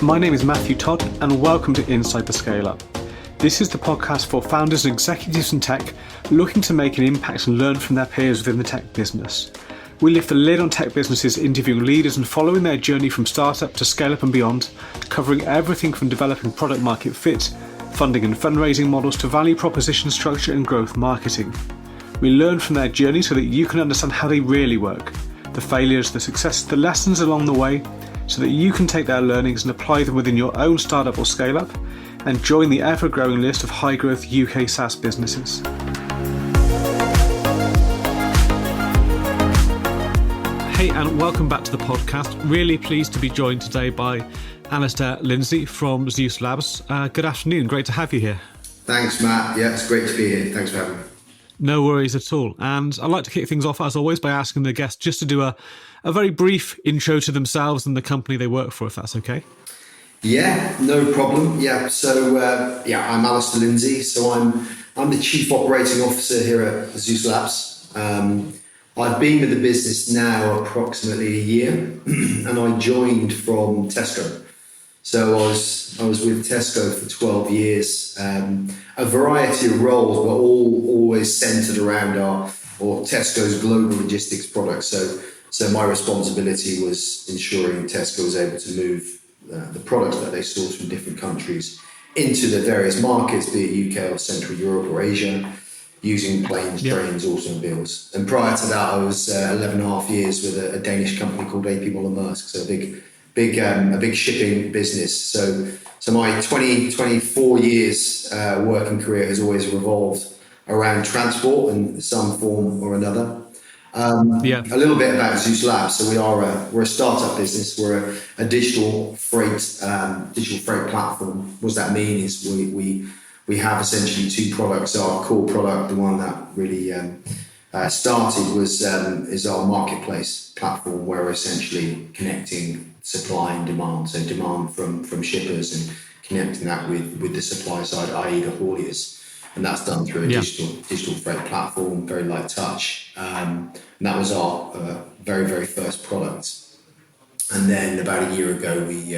My name is Matthew Todd, and welcome to Inside the Scale Up. This is the podcast for founders and executives in tech looking to make an impact and learn from their peers within the tech business. We lift the lid on tech businesses, interviewing leaders and following their journey from startup to scale up and beyond, covering everything from developing product market fit, funding and fundraising models to value proposition structure and growth marketing. We learn from their journey so that you can understand how they really work, the failures, the successes, the lessons along the way, so that you can take their learnings and apply them within your own startup or scale up and join the ever-growing list of high-growth UK SaaS businesses. Hey, and welcome back to the podcast. Really pleased to be joined today by Alistair, Lindsay from Zeus Labs. Good afternoon. Great to have you here. Thanks, Matt. Yeah, it's great to be here. Thanks for having me. No worries at all. And I'd like to kick things off, as always, by asking the guests just to do a very brief intro to themselves and the company they work for, if that's okay. Yeah, no problem. Yeah, so I'm Alistair Lindsay. So I'm the Chief Operating Officer here at Zeus Labs. I've been with the business now approximately a year, and I joined from Tesco. So I was with Tesco for 12 years. A variety of roles were always centered around Tesco's global logistics products. So my responsibility was ensuring Tesco was able to move the products that they source from different countries into the various markets, be it UK or Central Europe or Asia, using planes, trains, automobiles. And prior to that, I was 11 and a half years with a Danish company called AP Moller Maersk, so a big shipping business. So my 24 years working career has always revolved around transport in some form or another. A little bit about Zeus Labs. So we're a startup business. We're a digital freight platform. What does that mean? Is we have essentially two products. Our core product, the one that really started, is our marketplace platform, where we're essentially connecting supply and demand. So demand from shippers and connecting that with the supply side, i.e. the hauliers. And that's done through a digital freight platform, very light touch. And that was our very, very first product. And then about a year ago, we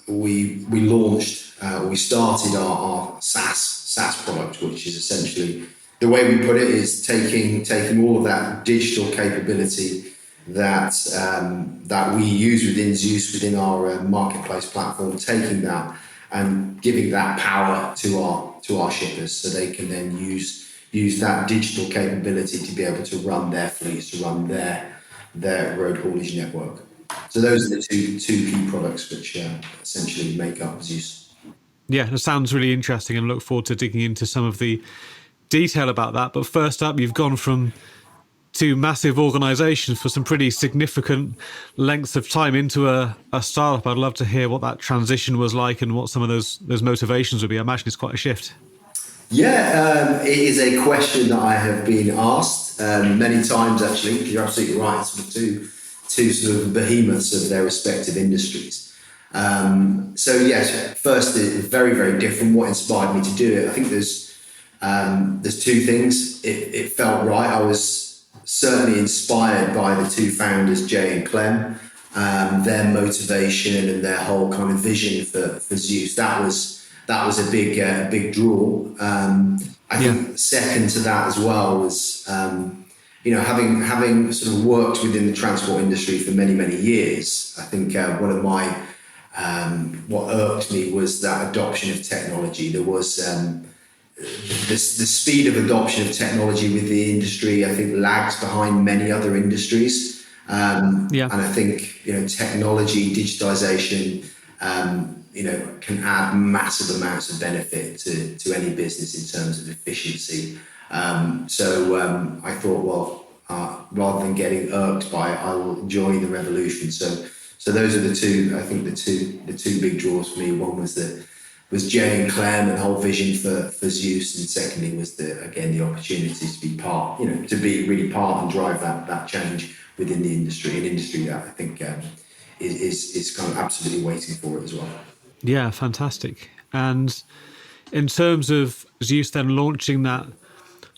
launched, we started our SaaS product, which is essentially, the way we put it is taking all of that digital capability that we use within Zeus, within our marketplace platform, taking that and giving that power to our shippers, so they can then use that digital capability to be able to run their fleets, to run their road haulage network. So those are the two key products which essentially make up Zeus. Yeah, it sounds really interesting, and look forward to digging into some of the detail about that. But first up, you've gone from two massive organisations for some pretty significant lengths of time into a startup. I'd love to hear what that transition was like and what some of those motivations would be. I imagine it's quite a shift. Yeah, it is a question that I have been asked many times, actually. You're absolutely right. It's sort of two sort of behemoths of their respective industries. So yes, first, it's very, very different. What inspired me to do it? I think there's two things. It felt right. I was certainly inspired by the two founders, Jay and Clem, their motivation and their whole kind of vision for Zeus. That was a big draw. I think second to that as well was, having sort of worked within the transport industry for many, many years. I think one of my what irked me was that adoption of technology. There was the speed of adoption of technology with the industry, I think, lags behind many other industries. And I think, technology, digitization, can add massive amounts of benefit to any business in terms of efficiency. So I thought, rather than getting irked by it, I will join the revolution. So those are the two big draws for me. One was Jay and Clem and the whole vision for Zeus, and secondly was the opportunity to be part, to be really part and drive that change within the industry, an industry that I think is kind of absolutely waiting for it as well. Yeah, fantastic. And in terms of Zeus then launching that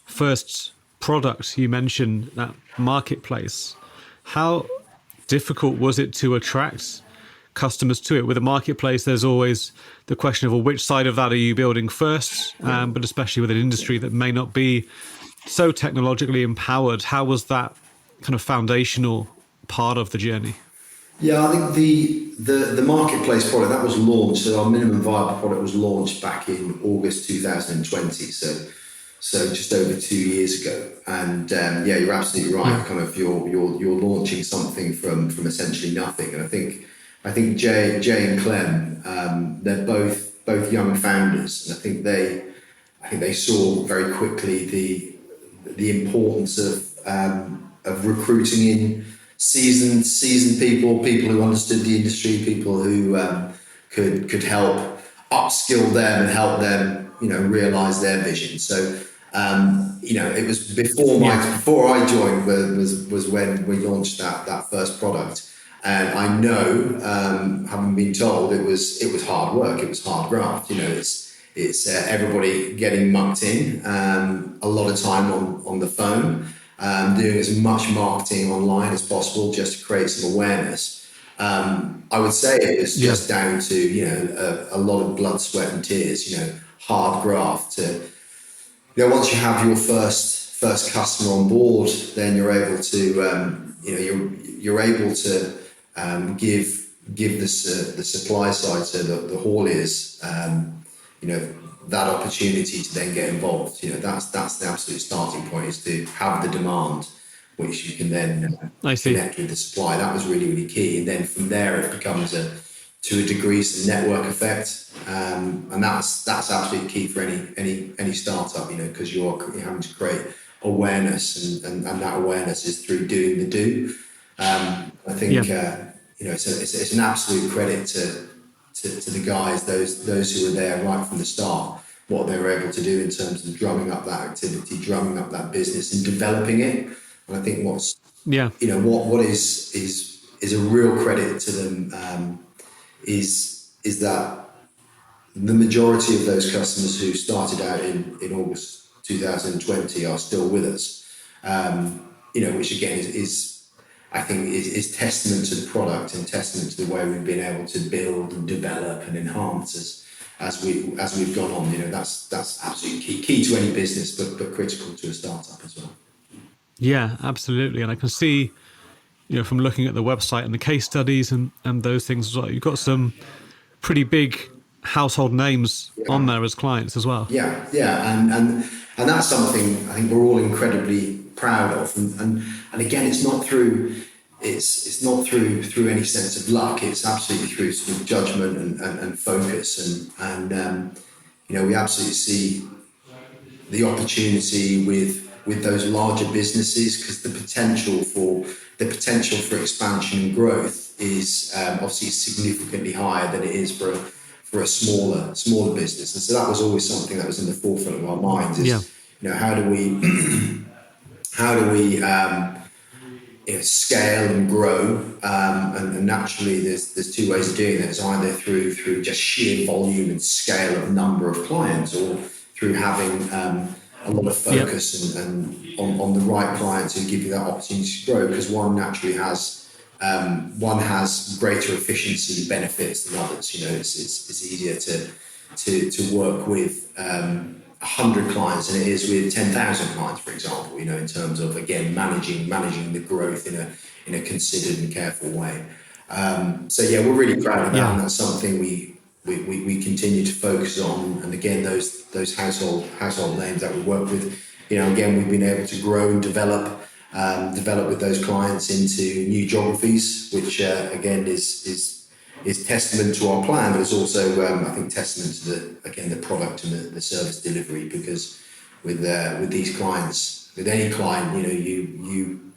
first product, you mentioned that marketplace, how difficult was it to attract customers to it. With a marketplace, there's always the question of, well, which side of that are you building first? But especially with an industry that may not be so technologically empowered, how was that kind of foundational part of the journey? Yeah, I think the marketplace product that was launched, so our minimum viable product was launched back in August 2020. So just over 2 years ago. And yeah, you're absolutely right. Yeah. Kind of you're launching something from essentially nothing. And I think Jay and Clem, they're both young founders, and I think they saw very quickly the importance of recruiting in seasoned people who understood the industry, people who could help upskill them and help them, realize their vision. So it was before I joined was when we launched that first product. And I know, having been told, it was hard work, it was hard graft. It's everybody getting mucked in, a lot of time on the phone, doing as much marketing online as possible just to create some awareness. I would say it was just down to a lot of blood, sweat, and tears. Hard graft. Once you have your first customer on board, then you're able to you're able to give the supply side, so the hauliers, that opportunity to then get involved. That's the absolute starting point, is to have the demand, which you can then connect with the supply. That was really, really key. And then from there, it becomes to a degree, some network effect, and that's absolutely key for any startup. Because you're having to create awareness, and that awareness is through doing the do. I think it's an absolute credit to the guys, those who were there right from the start, what they were able to do in terms of drumming up that activity, drumming up that business, and developing it. And I think what is a real credit to them is that the majority of those customers who started out in August 2020 are still with us. Which again is testament to the product and testament to the way we've been able to build and develop and enhance as we've gone on. That's absolutely key to any business, but critical to a startup as well. Yeah, absolutely. And I can see, from looking at the website and the case studies and those things as well, you've got some pretty big household names on there as clients as well. Yeah, and that's something I think we're all incredibly proud of. And again, it's not through any sense of luck. It's absolutely through sort of judgment and focus. And we absolutely see the opportunity with those larger businesses, because the potential for expansion and growth is obviously significantly higher than it is for a smaller business. And so that was always something that was in the forefront of our minds, is how do we scale and grow, and naturally there's two ways of doing that. It's either through just sheer volume and scale of number of clients, or through having a lot of focus and on the right clients who give you that opportunity to grow, because one naturally has greater efficiency benefits than others. It's easier to work with 100 clients than it is with 10,000 clients, for example. In terms of, again, managing the growth in a considered and careful way. We're really proud of that, and that's something we continue to focus on. And again, those household names that we work with, again, we've been able to grow and develop with those clients into new geographies, which again is testament to our plan, but it's also I think testament to the product and the service delivery. Because with these clients, with any client,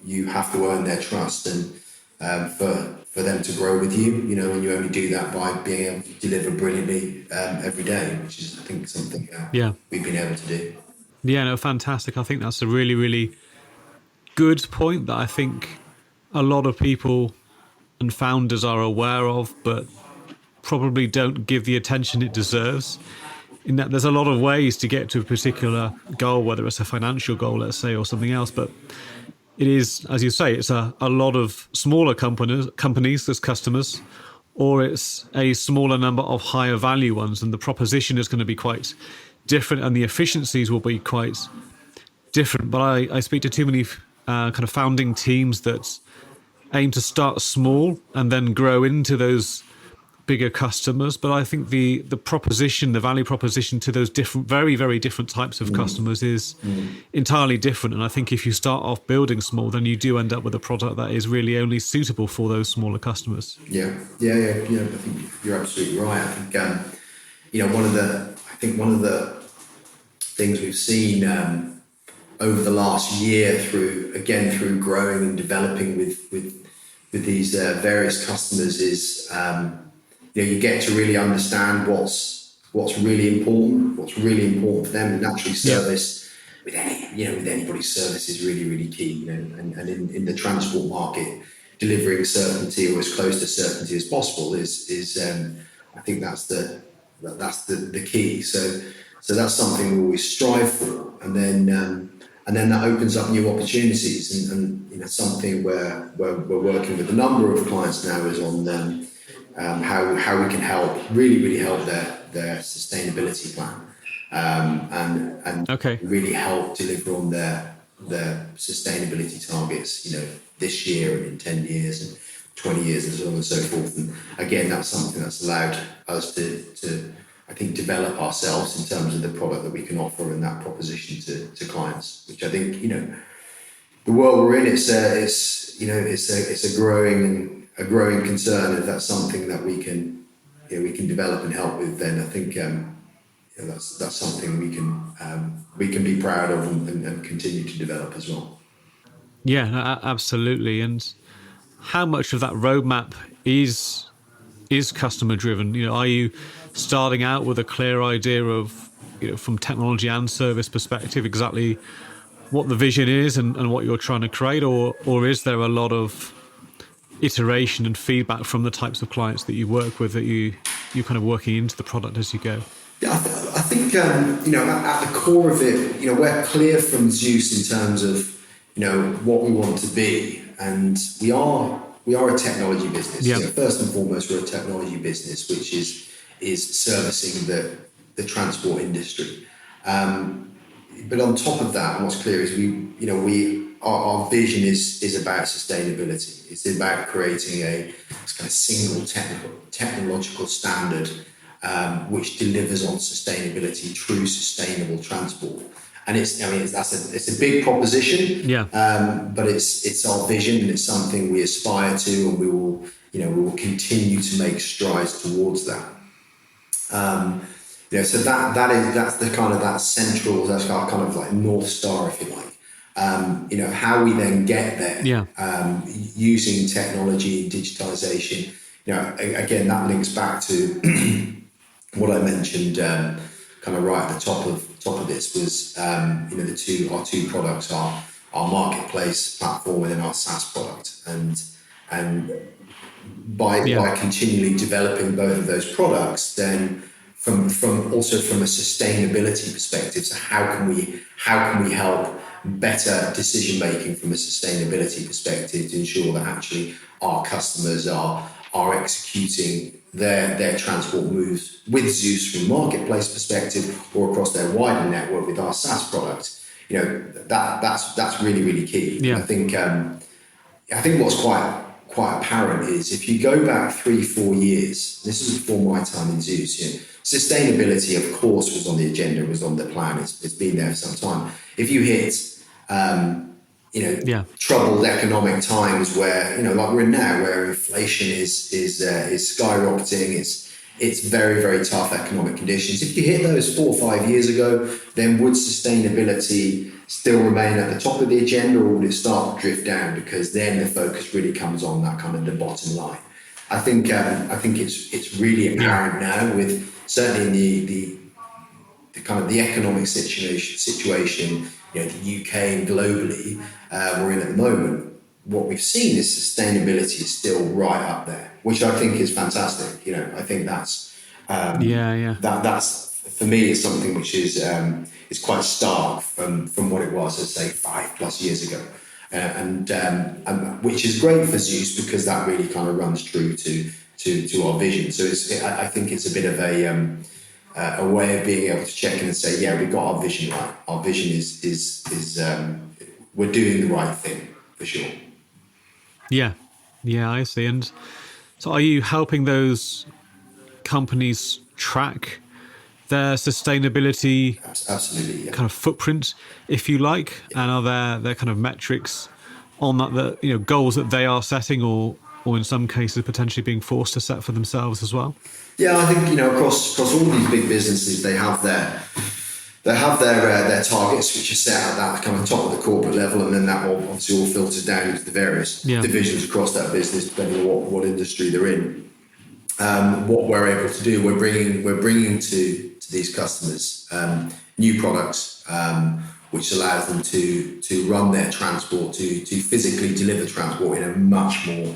you have to earn their trust, and for them to grow with you, and you only do that by being able to deliver brilliantly every day, which is, I think, something we've been able to do. Yeah, no, fantastic. I think that's a really, really good point that I think a lot of people and founders are aware of, but probably don't give the attention it deserves. In that there's a lot of ways to get to a particular goal, whether it's a financial goal, let's say, or something else. But it is, as you say, it's a lot of smaller companies as customers, or it's a smaller number of higher value ones, and the proposition is going to be quite different and the efficiencies will be quite different. But I speak to too many kind of founding teams that aim to start small and then grow into those bigger customers. But I think the proposition, the value proposition to those different, very, very different types of customers is entirely different. And I think if you start off building small, then you do end up with a product that is really only suitable for those smaller customers. Yeah. I think you're absolutely right. I think one of the things we've seen over the last year through growing and developing with these various customers is you get to really understand what's really important for them, and naturally service with anybody's service is really, really key. And in the transport market, delivering certainty or as close to certainty as possible is I think that's the key. So that's something we always strive for, and then that opens up new opportunities, and something where we're working with a number of clients now is on how we can really help their sustainability plan, and really help deliver on their sustainability targets, this year and in 10 years and 20 years and so on and so forth. And again, that's something that's allowed us to I think develop ourselves in terms of the product that we can offer and that proposition to clients, which I think the world we're in, it's a growing concern. If that's something that we can develop and help with, then I think that's something we can be proud of and continue to develop as well. Yeah, no, absolutely. And how much of that roadmap is customer driven? Are you starting out with a clear idea of, from technology and service perspective, exactly what the vision is and what you're trying to create, or is there a lot of iteration and feedback from the types of clients that you work with that you're kind of working into the product as you go? Yeah, I think at the core of it, we're clear from Zeus in terms of what we want to be, and we are a technology business. Yeah. First and foremost, we're a technology business, which is servicing the transport industry. But on top of that, what's clear is our vision is about sustainability. It's about creating a kind of single technological standard which delivers on sustainability, true sustainable transport. And it's a big proposition. Yeah. But it's our vision, and it's something we aspire to, and we will continue to make strides towards that. So that's the kind of that central, that's our kind of like North Star, if you like. How we then get there, using technology and digitization. Again, that links back to what I mentioned, kind of right at the top of this was, our two products are our marketplace platform and then our SaaS product, and by continually developing both of those products, then from a sustainability perspective, so how can we help better decision making from a sustainability perspective to ensure that actually our customers are executing their transport moves with Zeus from a marketplace perspective or across their wider network with our SaaS product. That's really, really key. Yeah. I think what's quite apparent is if you go back 3-4 years, this is before my time in Zeus, sustainability, of course, was on the agenda, was on the plan. It's been there for some time. If you hit, troubled economic times where, like we're in now, where inflation is skyrocketing, it's very, very tough economic conditions. If you hit those 4 or 5 years ago, then would sustainability still remain at the top of the agenda, or would it start to drift down? Because then the focus really comes on that kind of the bottom line. I think it's really apparent now, with certainly in the kind of the economic situation, the UK and globally we're in at the moment. What we've seen is sustainability is still right up there, which I think is fantastic. I think that's that's for me is something which is quite stark from what it was, let's say 5+ years ago, and which is great for Zeus, because that really kind of runs true to to our vision. So I think it's a bit of a way of being able to check in and say, yeah, we got our vision right. Our vision is we're doing the right thing for sure. Yeah, I see. And so, are you helping those companies track their sustainability Absolutely, yeah. kind of footprint, if you like, and are there kind of metrics on that goals that they are setting, or in some cases potentially being forced to set for themselves as well? Yeah, I think across all these big businesses, they have their targets, which are set at that kind of top of the corporate level, and then that will obviously all filters down into the various divisions across that business, depending on what industry they're in. What we're able to do, we're bringing to these customers new products, which allows them to run their transport, to physically deliver transport in a much more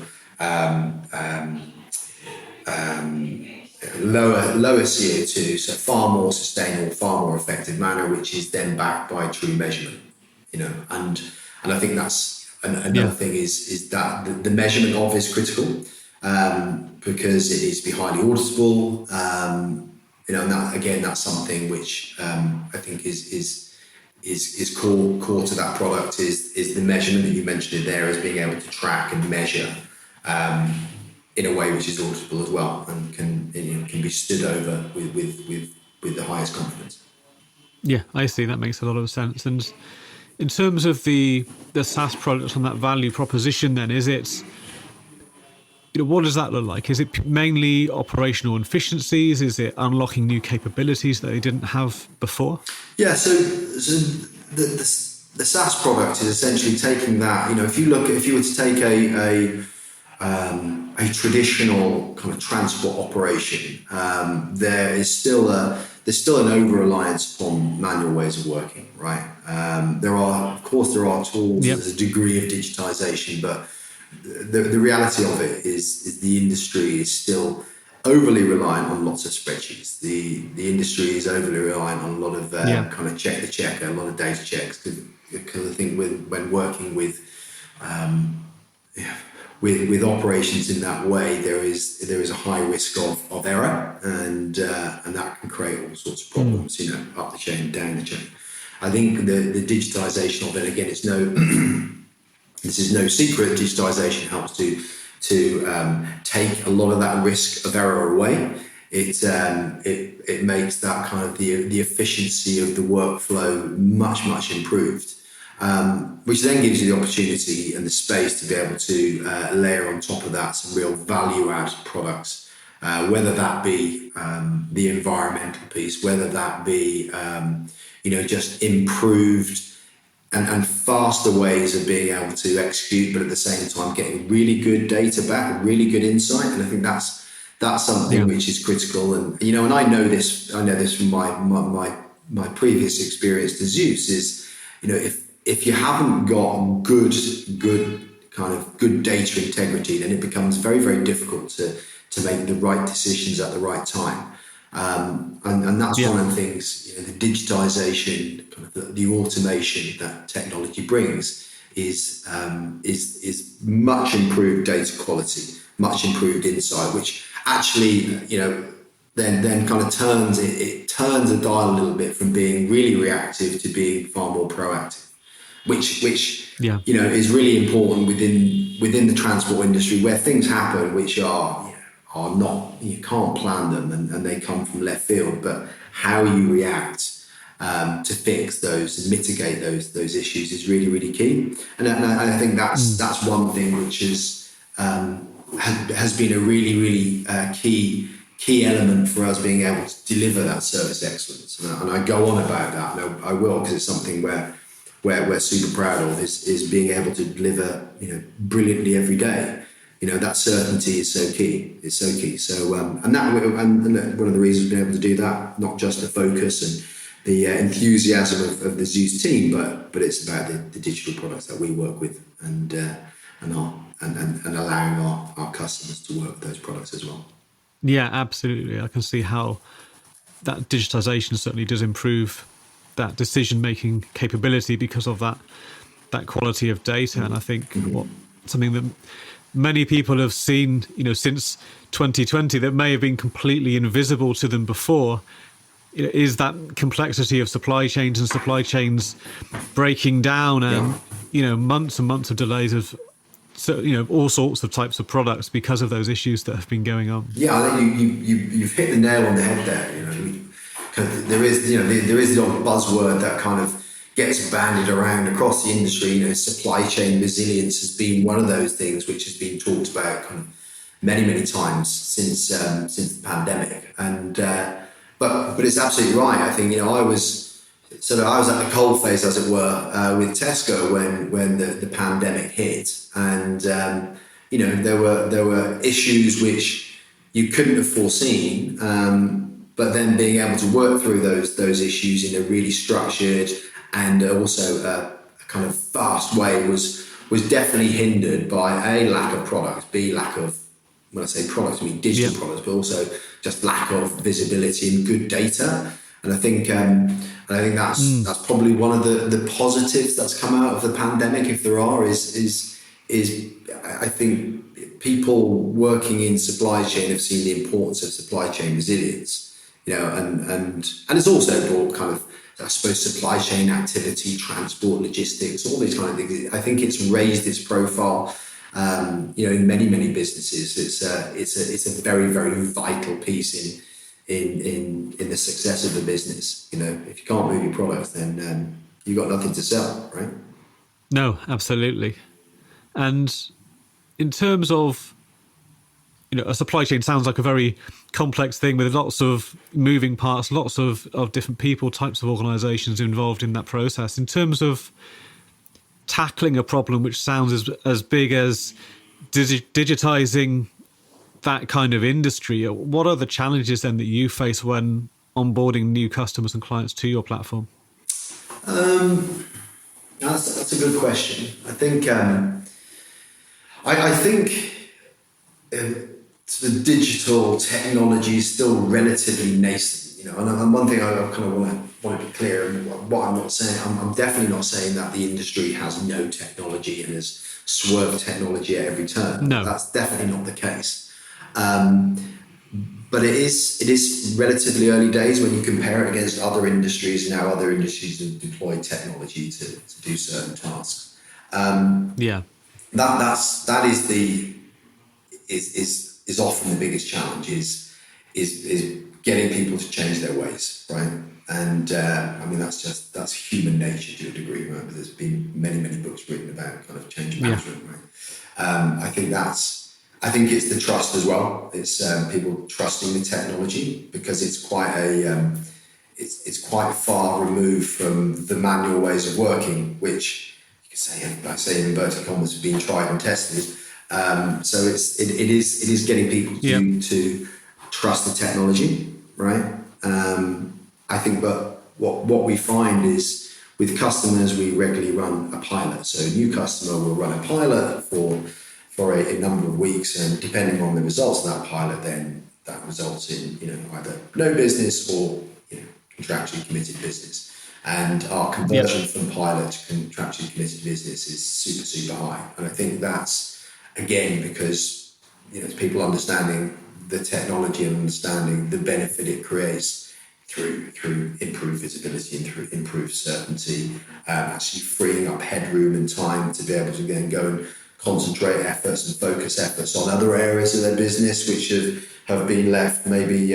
lower CO2, so far more sustainable, far more effective manner, which is then backed by true measurement. And I think that's another thing is that the measurement of is critical, because it needs to be highly auditable. And that, again, that's something which I think is core to that product is the measurement that you mentioned there, is being able to track and measure in a way which is auditable as well, and can be stood over with the highest confidence. Yeah, I see. That makes a lot of sense. And in terms of the SaaS products and that value proposition, then is it? What does that look like? Is it mainly operational efficiencies? Is it unlocking new capabilities that they didn't have before? Yeah. So the SaaS product is essentially taking that. If you were to take a traditional kind of transport operation, there's still an over-reliance upon manual ways of working, right? There are tools. There's a degree of digitization, but the reality of it is the industry is still overly reliant on lots of spreadsheets. The industry is overly reliant on a lot of kind of check the checker, a lot of data checks, because I think when working with operations in that way, there is a high risk of error, and that can create all sorts of problems, up the chain, down the chain. I think the digitization of it, again, it's this is no secret. Digitization helps to take a lot of that risk of error away. It makes that kind of the efficiency of the workflow much improved. Which then gives you the opportunity and the space to be able to layer on top of that some real value-add products, whether that be the environmental piece, whether that be just improved and faster ways of being able to execute, but at the same time getting really good data back, really good insight. And I think that's something which is critical. And and I know this from my previous experience to Zeus is, if you haven't got good data integrity, then it becomes very, very difficult to make the right decisions at the right time. And that's one of the things, the digitization, kind of the automation that technology brings is much improved data quality, much improved insight, which actually, then kind of turns the dial a little bit from being really reactive to being far more proactive. Which is really important within the transport industry, where things happen which are not, you can't plan them, and they come from left field. But how you react to fix those and mitigate those issues is really, really key. And I think that's one thing which has been a really, really key element for us being able to deliver that service excellence. And I go on about that, and I will, because it's something where we're super proud of is being able to deliver brilliantly every day. That certainty is so key. It's so key. So and one of the reasons we've been able to do that, not just the focus and the enthusiasm of the Zeus team, but it's about the digital products that we work with, and allowing our customers to work with those products as well. Yeah, absolutely. I can see how that digitization certainly does improve that decision-making capability because of that quality of data. And I think something that many people have seen, since 2020 that may have been completely invisible to them before, is that complexity of supply chains and supply chains breaking down, and months and months of delays of all sorts of types of products because of those issues that have been going on. Yeah, I think you've hit the nail on the head there. There is the old buzzword that kind of gets bandied around across the industry. Supply chain resilience has been one of those things which has been talked about kind of many times since the pandemic. And but it's absolutely right. I think I was at the cold face, as it were, with Tesco when the pandemic hit, and there were issues which you couldn't have foreseen. But then being able to work through those issues in a really structured and also a kind of fast way was definitely hindered by A, lack of products, B, lack of, when I say products, I mean digital products, but also just lack of visibility and good data. And I think that's probably one of the positives that's come out of the pandemic, if there are, is I think people working in supply chain have seen the importance of supply chain resilience. And it's also brought kind of, I suppose, supply chain activity, transport, logistics, all these kind of things. I think it's raised its profile, in many businesses. It's a very, very vital piece in the success of the business. If you can't move your products, then you've got nothing to sell, right? No, absolutely. And in terms of, a supply chain sounds like a very complex thing with lots of moving parts, lots of different people, types of organizations involved in that process. In terms of tackling a problem which sounds as big as digitizing that kind of industry, what are the challenges then that you face when onboarding new customers and clients to your platform? That's a good question. I think I think the digital technology is still relatively nascent, and one thing I kind of want to be clear, and what I'm not saying, I'm definitely not saying that the industry has no technology and has swerved technology at every turn. No, that's definitely not the case. But it is relatively early days when you compare it against other industries. Now other industries have deployed technology to do certain tasks. That is often the biggest challenge is getting people to change their ways, right? And that's human nature to a degree, right? But there's been many books written about kind of change management, right? I think it's the trust as well. It's people trusting the technology, because it's quite it's quite far removed from the manual ways of working, which you could say, I say in inverted commas, have been tried and tested. So it is getting people to trust the technology, right? I think, but what we find is with customers, we regularly run a pilot. So a new customer will run a pilot for a number of weeks, and depending on the results of that pilot, then that results in either no business or contractually committed business. And our conversion from pilot to contractually committed business is super high. And I think that's, again, because it's people understanding the technology and understanding the benefit it creates through improved visibility and through improved certainty, actually freeing up headroom and time to be able to then go and concentrate efforts and focus efforts on other areas of their business which have been left maybe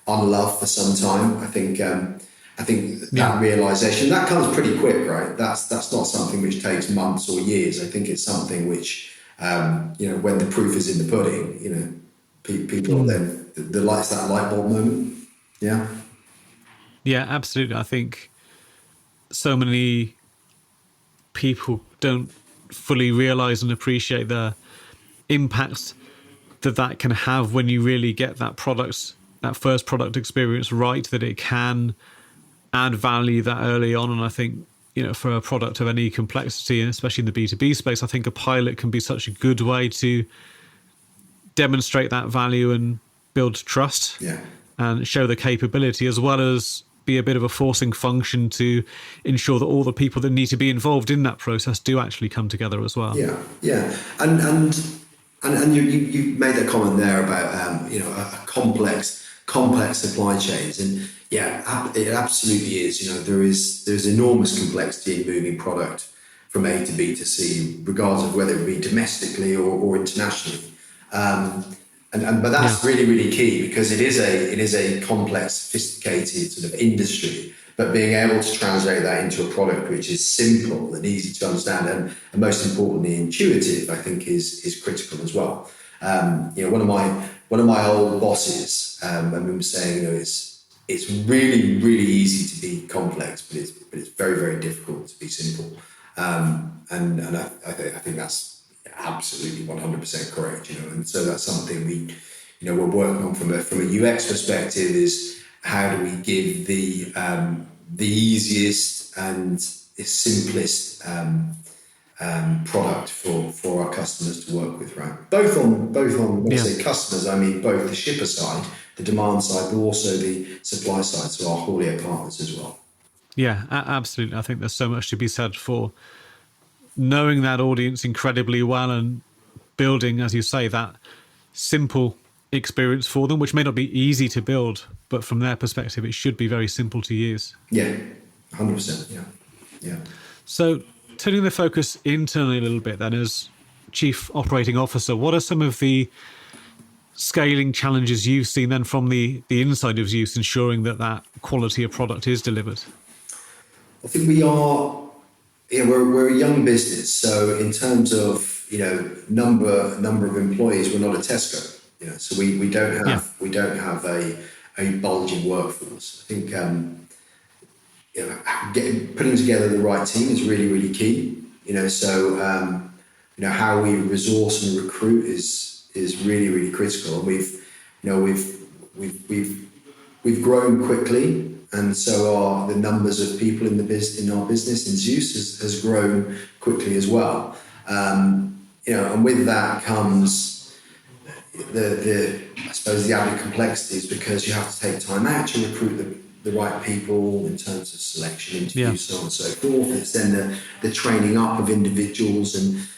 unloved for some time. I think that realization, that comes pretty quick, right? That's not something which takes months or years. I think it's something which when the proof is in the pudding, people then the lights, that light bulb moment. Yeah, absolutely. I think so many people don't fully realize and appreciate the impact that can have when you really get that first product experience right, that it can add value that early on. And I think, for a product of any complexity, and especially in the B2B space, I think a pilot can be such a good way to demonstrate that value and build trust and show the capability, as well as be a bit of a forcing function to ensure that all the people that need to be involved in that process do actually come together as well. And you made that comment there about a complex supply chains, and yeah, it absolutely is. There's enormous complexity in moving product from A to B to C, regardless of whether it be domestically or internationally. But that's really, really key, because it is a complex, sophisticated sort of industry. But being able to translate that into a product which is simple and easy to understand, and most importantly intuitive, I think is critical as well. One of my old bosses, I remember saying, it's really, really easy to be complex, but it's very, very difficult to be simple. And I think that's absolutely 100% correct. And so that's something we're working on from a UX perspective, is how do we give the easiest and simplest product for our customers to work with, right? Both on when I say customers, I mean both the shipper side, the demand side, but also the supply side, so our haulier partners as well. Yeah, absolutely. I think there's so much to be said for knowing that audience incredibly well and building, as you say, that simple experience for them, which may not be easy to build, but from their perspective, it should be very simple to use. Yeah, 100%. Yeah. So turning the focus internally a little bit then, as Chief Operating Officer, what are some of the scaling challenges you've seen then from the inside of Zeus, ensuring that quality of product is delivered? I think we're a young business, so in terms of number of employees, we're not a Tesco. So we don't have a bulging workforce. I think putting together the right team is really, really key. So how we resource and recruit is really, really critical. And we've grown quickly. And so the numbers of people in our business in Zeus has grown quickly as well. And with that comes I suppose the added complexities, because you have to take time out to recruit the right people in terms of selection, interviews, so on and so forth. It's then the training up of individuals, and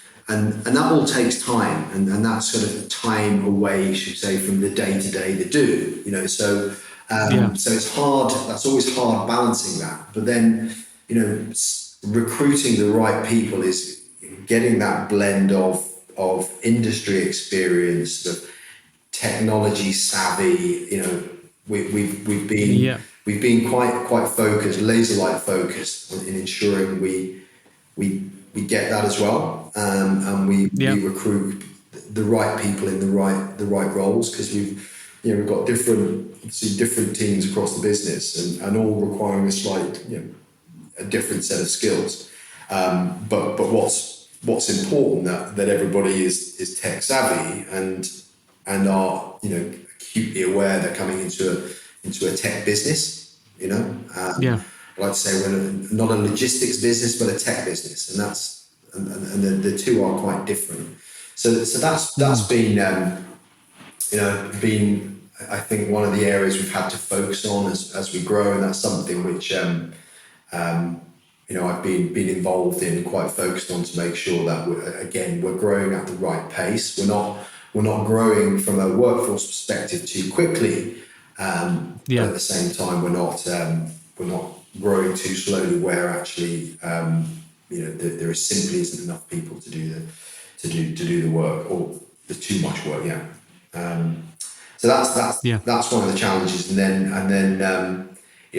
that all takes time, and that's sort of time away, should we say, from the day-to-day they do. So it's hard. That's always hard balancing that. But then, recruiting the right people is getting that blend of industry experience, the technology savvy. We've been quite focused, laser-like focused in ensuring we get that as well, and we recruit the right people in the right roles, because we've got different teams across the business, and all requiring a different set of skills. But what's important that everybody is tech savvy and are acutely aware they're coming into a tech business. I like to say we're not a logistics business but a tech business, and the two are quite different. So that's been I think one of the areas we've had to focus on as we grow, and that's something which I've been involved in, quite focused on, to make sure that we're growing at the right pace. We're not growing from a workforce perspective too quickly, but at the same time we're not growing too slowly, where actually there simply isn't enough people to do the work, or there's too much work. So that's one of the challenges, and then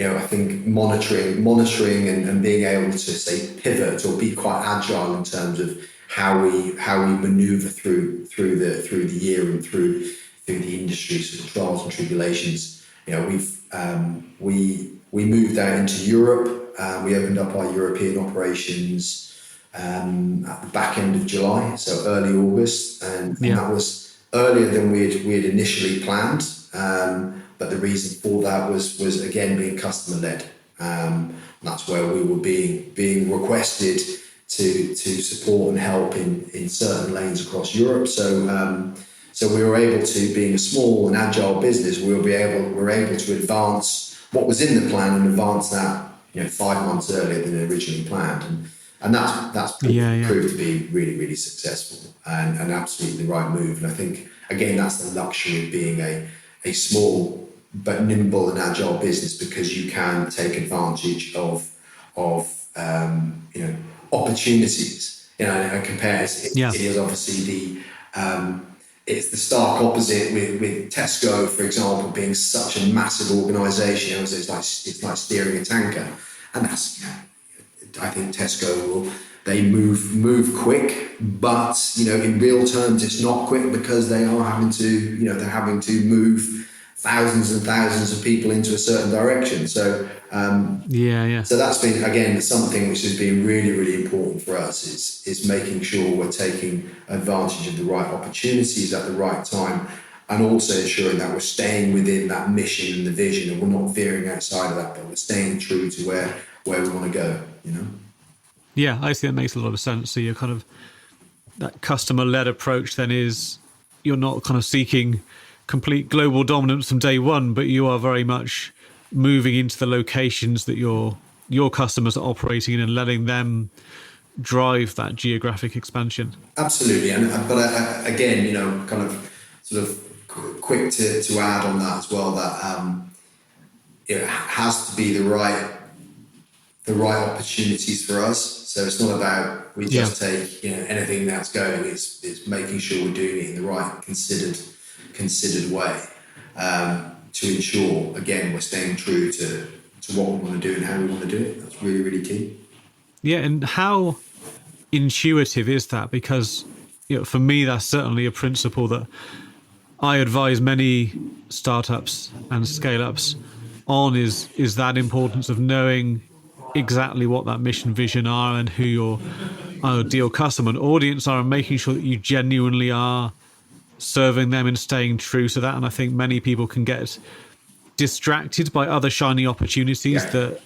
I think monitoring and being able to say pivot or be quite agile in terms of how we maneuver through the year and through the industry sort of trials and tribulations. We moved out into Europe. We opened up our European operations at the back end of July, so early August, and that was earlier than we had initially planned. But the reason for that was again being customer led. That's where we were being requested to support and help in certain lanes across Europe. So we were able to, being a small and agile business, we were able to advance what was in the plan and advance that 5 months earlier than originally planned. And that's Yeah. proved to be really, really successful and absolutely the right move. And I think, again, that's the luxury of being a small but nimble and agile business, because you can take advantage of opportunities. And compare it is obviously it's the stark opposite with Tesco, for example, being such a massive organisation. It's like steering a tanker, and that's I think Tesco they move quick, but in real terms it's not quick, because they are having to move thousands and thousands of people into a certain direction. So so that's been, again, something which has been really, really important for us, is making sure we're taking advantage of the right opportunities at the right time, and also ensuring that we're staying within that mission and the vision, and we're not veering outside of that, but we're staying true to where we want to go. Yeah, I think that makes a lot of sense. So you're kind of, that customer-led approach then is, you're not kind of seeking complete global dominance from day one, but you are very much moving into the locations that your customers are operating in and letting them drive that geographic expansion. Absolutely, but again, kind of sort of quick to add on that as well, that it has to be the right opportunities for us. So it's not about we just take anything that's going. It's making sure we're doing it in the right considered way, to ensure, again, we're staying true to what we want to do and how we want to do it. That's really, really key. Yeah, and how intuitive is that? Because for me, that's certainly a principle that I advise many startups and scale-ups on, is that importance of knowing exactly what that mission vision are and who your ideal customer and audience are, and making sure that you genuinely are serving them and staying true to that. And I think many people can get distracted by other shiny opportunities that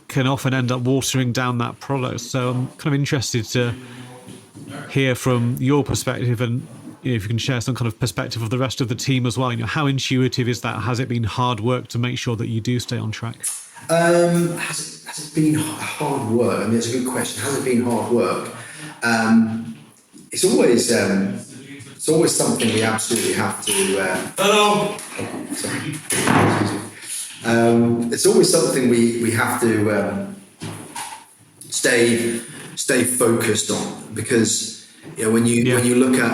can often end up watering down that product. So I'm kind of interested to hear from your perspective, and if you can share some kind of perspective of the rest of the team as well. How intuitive is that? Has it been hard work to make sure that you do stay on track? Has it been hard work? I mean, it's a good question. Has it been hard work? It's always something we absolutely have to. Hello. Oh, sorry. It's always something we have to stay focused on, because when you look at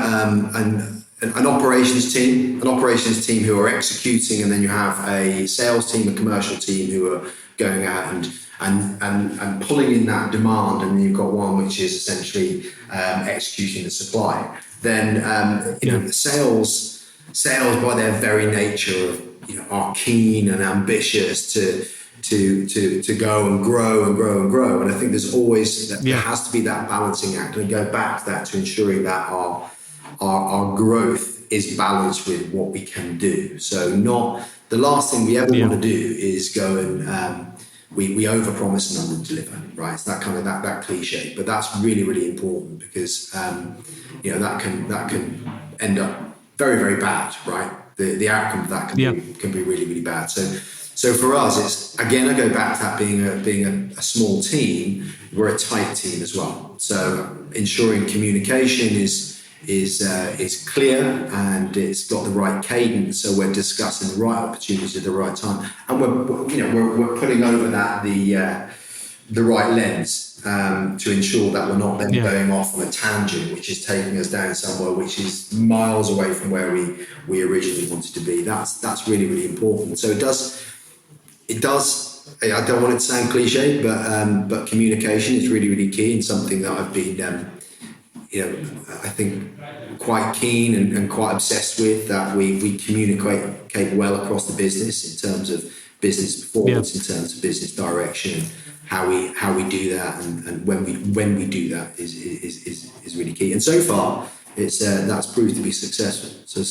an operations team who are executing, and then you have a sales team, a commercial team who are going out and pulling in that demand, and you've got one which is essentially executing the supply. Then sales by their very nature are keen and ambitious to go and grow. And I think there's always there has to be that balancing act, and go back to that, to ensuring that our growth is balanced with what we can do. So not the last thing we ever want to do is go and we overpromise and underdeliver, right? It's that kind of that cliche, but that's really, really important, because that can end up very, very bad, right? The outcome of that can be really, really bad. So for us, it's, again, I go back to that being a small team. We're a tight team as well. So ensuring communication is clear, and it's got the right cadence, so we're discussing the right opportunities at the right time, and we're putting over that the right lens, to ensure that we're not then going off on a tangent which is taking us down somewhere which is miles away from where we originally wanted to be. That's really, really important. So it does I don't want it to sound cliche, but communication is really, really key, and something that I've been I think quite keen and quite obsessed with, that we communicate well across the business in terms of business performance, in terms of business direction, how we do that, and when we do that is really key. And so far, it's that's proved to be successful. So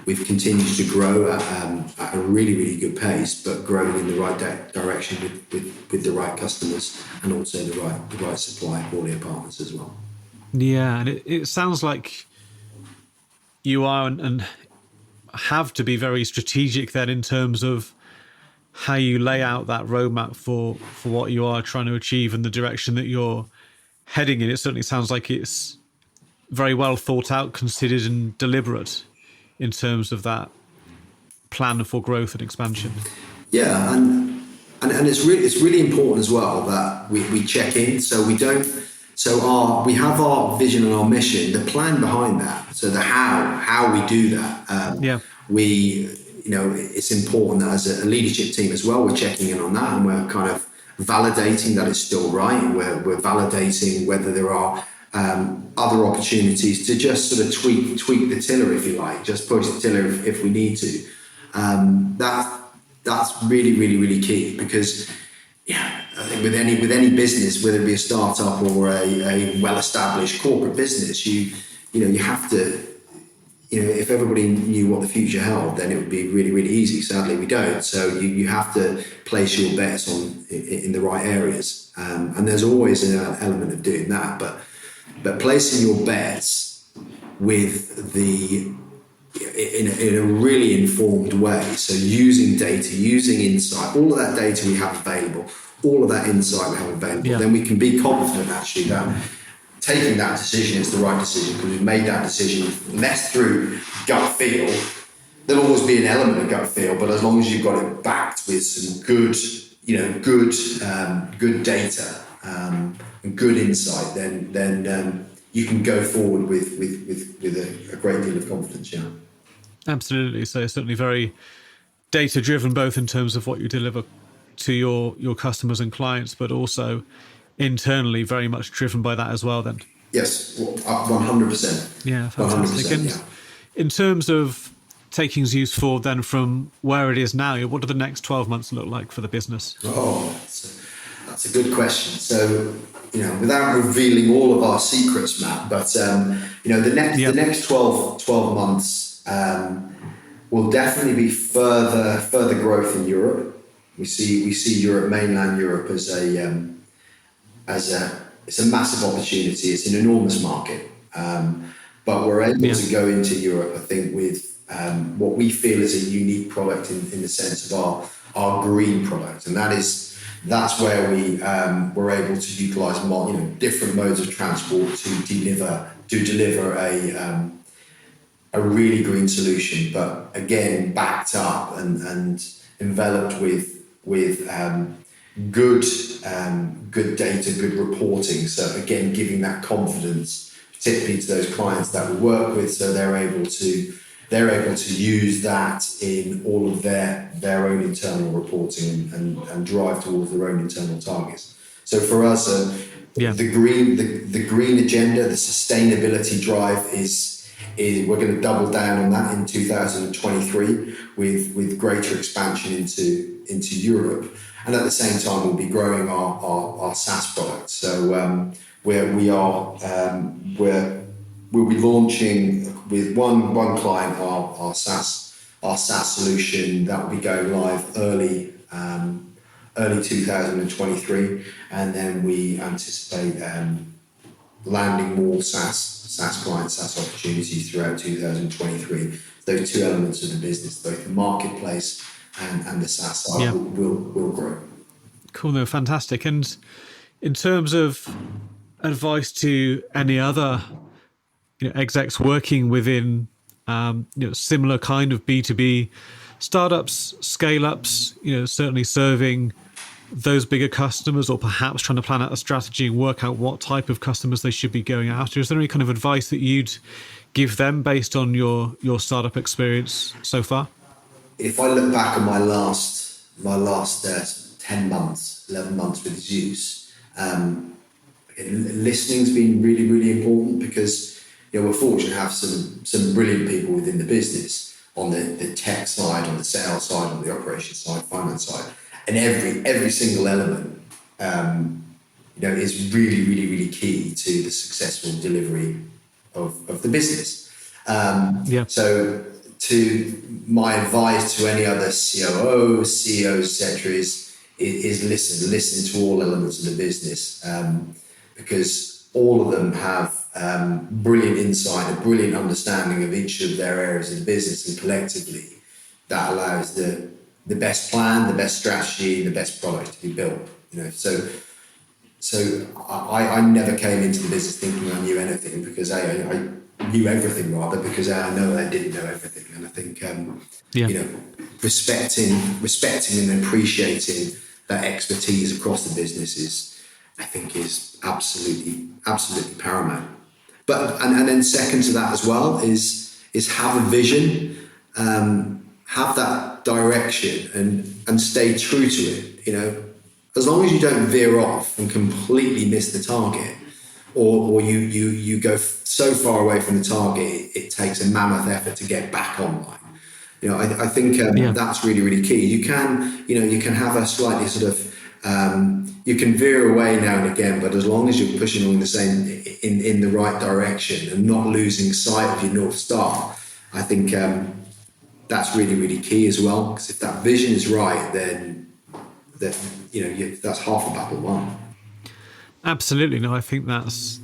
we've continued to grow at a really, really good pace, but growing in the right direction with the right customers, and also the right supply of all our partners as well. Yeah, and it sounds like you are and have to be very strategic then, in terms of how you lay out that roadmap for what you are trying to achieve, and the direction that you're heading in, it certainly sounds like it's very well thought out, considered, and deliberate in terms of that plan for growth and expansion. Yeah, and it's really important as well that we check in. So we don't. So we have our vision and our mission, the plan behind that. So the how we do that. We, it's important that as a leadership team as well, we're checking in on that, and we're kind of validating that it's still right. We're validating whether there are other opportunities to just sort of tweak the tiller, if you like, just push the tiller if we need to. That's really, really, really key, because I think with any business, whether it be a startup or a well-established corporate business, you have to, if everybody knew what the future held, then it would be really, really easy. Sadly, we don't. So you have to place your bets in the right areas, and there's always an element of doing that. But placing your bets with in a really informed way. So using data, using insight, all of that data we have available, all of that insight we have available, then we can be confident actually that taking that decision is the right decision, because we've made that decision less through gut feel. There'll always be an element of gut feel, but as long as you've got it backed with some good data and good insight, then you can go forward with a great deal of confidence. Yeah, absolutely. So certainly very data driven, both in terms of what you deliver to your customers and clients, but also internally very much driven by that as well. Then yes, 100%. Yeah, fantastic. 100%, and in terms of taking Zeus forward, then from where it is now, what do the next 12 months look like for the business? Oh, that's a good question. So, without revealing all of our secrets, Matt, but the next 12 months will definitely be further growth in Europe. We see Europe, mainland Europe, as it's a massive opportunity. It's an enormous market, but we're able to go into Europe, I think, with what we feel is a unique product in the sense of our green product, and that's where we're able to utilize different modes of transport to deliver a really green solution, but again backed up and enveloped with good data, good reporting. So again, giving that confidence, particularly to those clients that we work with, so they're able to use that in all of their own internal reporting and drive towards their own internal targets. So for us, the green agenda, the sustainability drive is we're going to double down on that in 2023 with greater expansion into Europe, and at the same time we'll be growing our SaaS products. So we'll be launching with one client our SaaS solution that will be going live early 2023, and then we anticipate landing more SaaS clients, SaaS opportunities throughout 2023. Those two elements of the business, both the marketplace and the SaaS side, will grow. Cool, no, fantastic. And in terms of advice to any other execs working within similar kind of B2B startups, scale-ups, certainly serving those bigger customers, or perhaps trying to plan out a strategy and work out what type of customers they should be going after, is there any kind of advice that you'd give them based on your startup experience so far? If I look back on my last 10 months, 11 months with Zeus, listening's been really, really important, because we're fortunate to have some brilliant people within the business on the tech side, on the sales side, on the operations side, finance side, and every single element is really, really, really key to the successful delivery of the business. So to my advice to any other COO, CEOs, etc., is listen to all elements of the business, because all of them have brilliant insight, a brilliant understanding of each of their areas of the business, and collectively that allows the best plan, the best strategy, the best product to be built. So I never came into the business thinking I knew anything, because I knew everything rather, because I know I didn't know everything. And I think, respecting and appreciating that expertise across the business is absolutely paramount. But and then second to that as well is have a vision, have that direction, and stay true to it. As long as you don't veer off and completely miss the target, or you go so far away from the target, it takes a mammoth effort to get back online. I think that's really, really key. You can have a slightly sort of, you can veer away now and again, but as long as you're pushing along the same in the right direction and not losing sight of your North Star, I think that's really, really key as well. Because if that vision is right, then that's half the battle won. Absolutely. No, I think that's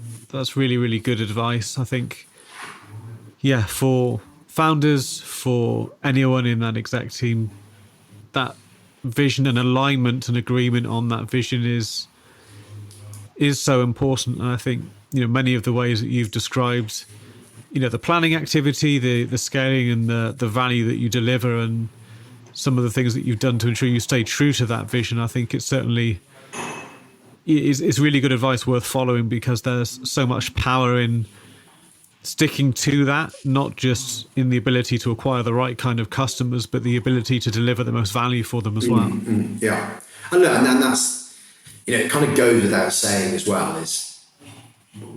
really, really good advice. I think, for founders, for anyone in that exec team, that vision and alignment and agreement on that vision is so important. And I think, many of the ways that you've described, the planning activity, the scaling, and the value that you deliver, and some of the things that you've done to ensure you stay true to that vision, I think it's certainly is really good advice worth following, because there's so much power in sticking to that, not just in the ability to acquire the right kind of customers, but the ability to deliver the most value for them as well. Yeah. And that's, it kind of goes without saying as well, is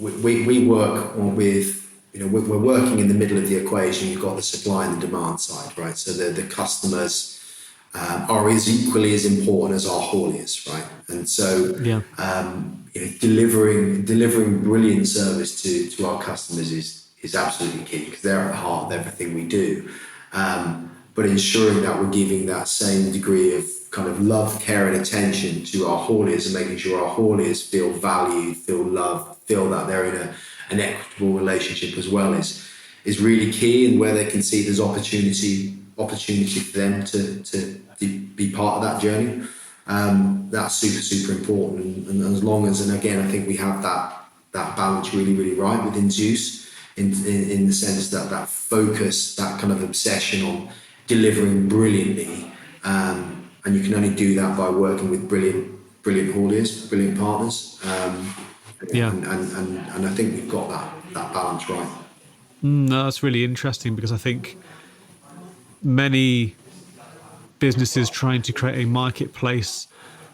we work with, we're working in the middle of the equation. You've got the supply and the demand side, right? So the customers are equally as important as our hauliers, right? And so delivering brilliant service to our customers is absolutely key, because they're at the heart of everything we do. But ensuring that we're giving that same degree of kind of love, care, and attention to our hauliers, and making sure our hauliers feel valued, feel loved, feel that they're in an equitable relationship as well is really key, and where they can see there's opportunity for them to be part of that journey. That's super important. And as long as, and again, I think we have that balance really, really right within Zeus, in the sense that focus, that kind of obsession on delivering brilliantly. And you can only do that by working with brilliant hauliers, brilliant partners. And I think we've got that balance right. No, that's really interesting, because I think many businesses trying to create a marketplace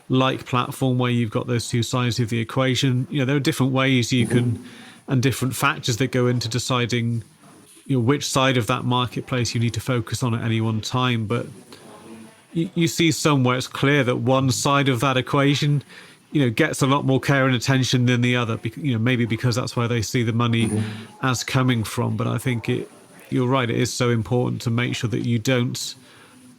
like platform where you've got those two sides of the equation, there are different ways you can, and different factors that go into deciding which side of that marketplace you need to focus on at any one time. But you see somewhere it's clear that one side of that equation gets a lot more care and attention than the other, maybe because that's where they see the money as coming from. But I think you're right, it is so important to make sure that you don't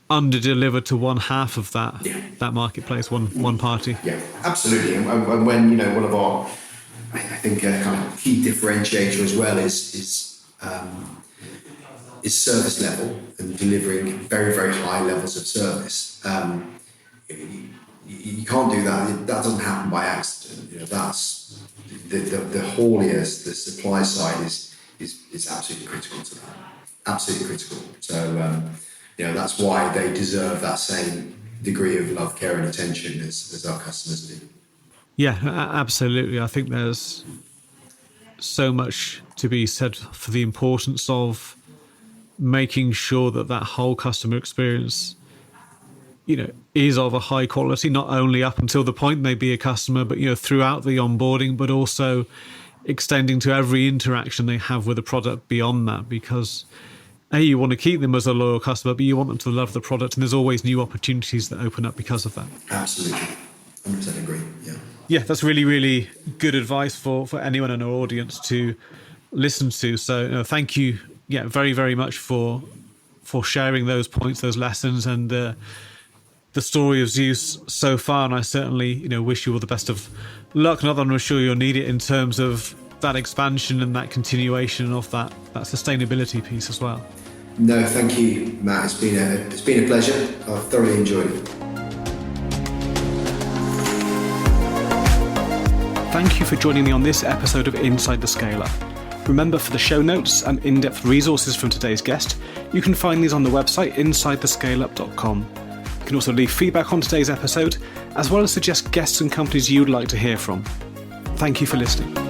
under-deliver to one half of that marketplace, one party. Yeah, absolutely. And when one of our, I think, kind of key differentiator as well is service level, and delivering very, very high levels of service. You can't do that. That doesn't happen by accident. That's the hauliers, the supply side is absolutely critical to that. Absolutely critical. So that's why they deserve that same degree of love, care, and attention as our customers do. Yeah, absolutely. I think there's so much to be said for the importance of making sure that whole customer experience is of a high quality, not only up until the point they be a customer, but throughout the onboarding, but also extending to every interaction they have with the product beyond that. Because you want to keep them as a loyal customer, but you want them to love the product, and there's always new opportunities that open up because of that. Absolutely, 100% agree. Yeah, that's really, really good advice for anyone in our audience to listen to. So thank you, very, very much for sharing those points, those lessons, and the story of Zeus so far. And I certainly, wish you all the best of luck. Not that I'm sure you'll need it in terms of that expansion and that continuation of that sustainability piece as well. No, thank you, Matt. It's been a pleasure. I've thoroughly enjoyed it. Thank you for joining me on this episode of Inside the Scale Up. Remember, for the show notes and in-depth resources from today's guest, you can find these on the website insidethescaleup.com. You can also leave feedback on today's episode, as well as suggest guests and companies you'd like to hear from. Thank you for listening.